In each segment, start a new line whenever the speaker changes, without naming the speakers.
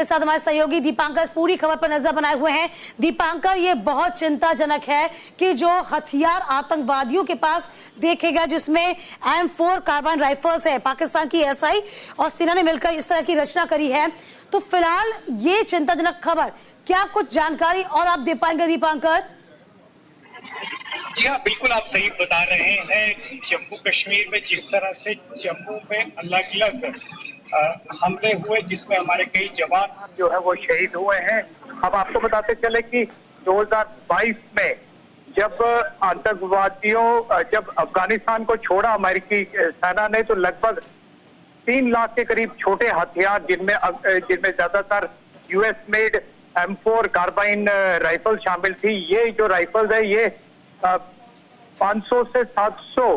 साथ हमारे सहयोगी दीपांकर इस पूरी खबर पर नजर बनाए हुए हैं। दीपांकर, ये बहुत चिंताजनक है कि जो हथियार आतंकवादियों के पास देखेगा, जिसमें M4 कार्बाइन राइफल्स है, पाकिस्तान की SI और सेना ने मिलकर इस तरह की रचना करी है। तो फिलहाल ये चिंताजनक खबर, क्या कुछ जानकारी और आप दे पाएंगे दीपांकर?
जी हाँ, बिल्कुल आप सही बता रहे हैं। जम्मू कश्मीर में जिस तरह से जम्मू में अलग-अलग हमले हुए, जिसमें हमारे कई जवान जो है वो शहीद हुए हैं। अब आपको बताते चले कि 2022 में जब जब अफगानिस्तान को छोड़ा अमेरिकी सेना ने, तो लगभग 3 लाख के करीब छोटे हथियार, जिनमें ज्यादातर US made M4 carbene rifle शामिल थी। ये जो राइफल्स है ये 500 से 700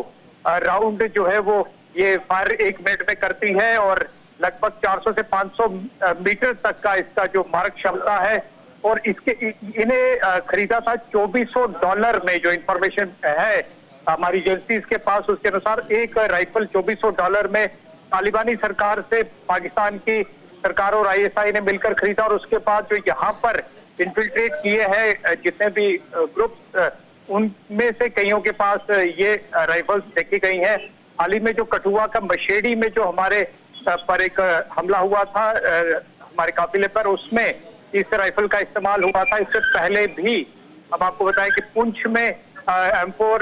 राउंड जो है वो ये फायर 1 मिनट में करती है और लगभग 400 से 500 मीटर तक का इसका जो मारक क्षमता है। और इन्हें खरीदा था $2400 में। जो इंफॉर्मेशन है हमारी एजेंसीज के पास, उसके अनुसार एक राइफल $2400 में तालिबानी सरकार से पाकिस्तान की सरकार और ISI ने मिलकर खरीदा। और उसके बाद जो यहाँ पर इन्फिल्ट्रेट किए हैं जितने भी ग्रुप्स, उनमें से कईयों के पास ये राइफल्स देखी गई हैं। हाल ही में जो कठुआ का मशेड़ी में जो हमारे पर एक हमला हुआ था हमारे काफिले पर, उसमें इस राइफल का इस्तेमाल हुआ था। इससे पहले भी हम आपको बताएं कि पुंछ में M4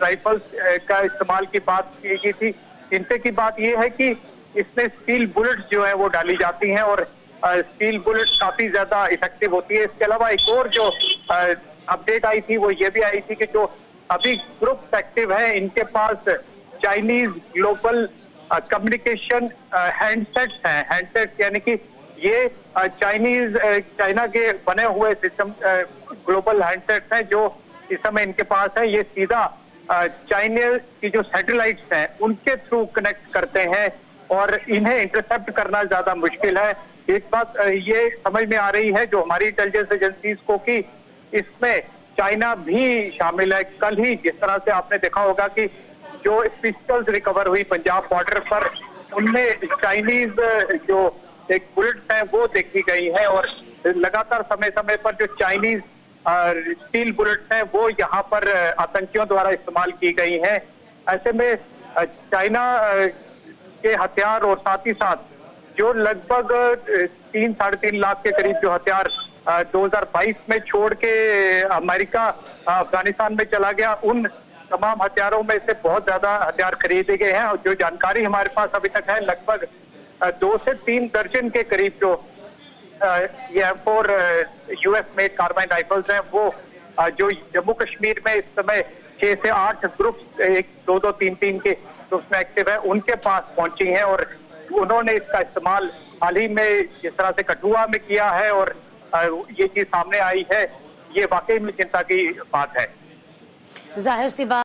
राइफल्स का इस्तेमाल की बात की गई थी। चिंता की बात यह है कि इसमें स्टील बुलेट्स जो है वो डाली जाती हैं और स्टील बुलेट्स काफी ज्यादा इफेक्टिव होती है। इसके अलावा एक और जो अपडेट आई थी वो ये भी आई थी कि जो अभी ग्रुप एक्टिव है, इनके पास चाइनीज ग्लोबल कम्युनिकेशन हैंडसेट्स हैं। हैंडसेट्स यानी कि ये चाइना के बने हुए सिस्टम ग्लोबल हैंडसेट्स हैं जो इस समय इनके पास है। ये सीधा चाइना की जो सैटेलाइट्स हैं उनके थ्रू कनेक्ट करते हैं और इन्हें इंटरसेप्ट करना ज्यादा मुश्किल है। एक बात ये समझ में आ रही है जो हमारी इंटेलिजेंस एजेंसीज को कि इसमें चाइना भी शामिल है। कल ही जिस तरह से आपने देखा होगा कि जो पिस्टल्स रिकवर हुई पंजाब बॉर्डर पर, उनमें चाइनीज जो एक बुलेट्स हैं वो देखी गई है। और लगातार समय समय पर जो चाइनीज स्टील बुलेट्स हैं वो यहाँ पर आतंकियों द्वारा इस्तेमाल की गई हैं। ऐसे में चाइना के हथियार और साथ ही साथ जो लगभग 3-3.5 लाख के करीब जो हथियार 2022 में छोड़ के अमेरिका अफगानिस्तान में चला गया, उन तमाम हथियारों में से बहुत ज्यादा हथियार खरीदे गए हैं। और जो जानकारी हमारे पास अभी तक है, लगभग 2 से 3 दर्जन के करीब जो ये M4 US made carbene rifles हैं वो जो जम्मू कश्मीर में इस समय 6 से 8 ग्रुप, 1-2-2-3-3 के ग्रुप्स में एक्टिव है, उनके पास पहुंची हैं। और उन्होंने इसका इस्तेमाल हाल ही में जिस तरह से कठुआ में किया है और ये चीज सामने आई है, ये वाकई में चिंता की बात है।
जाहिर सी बात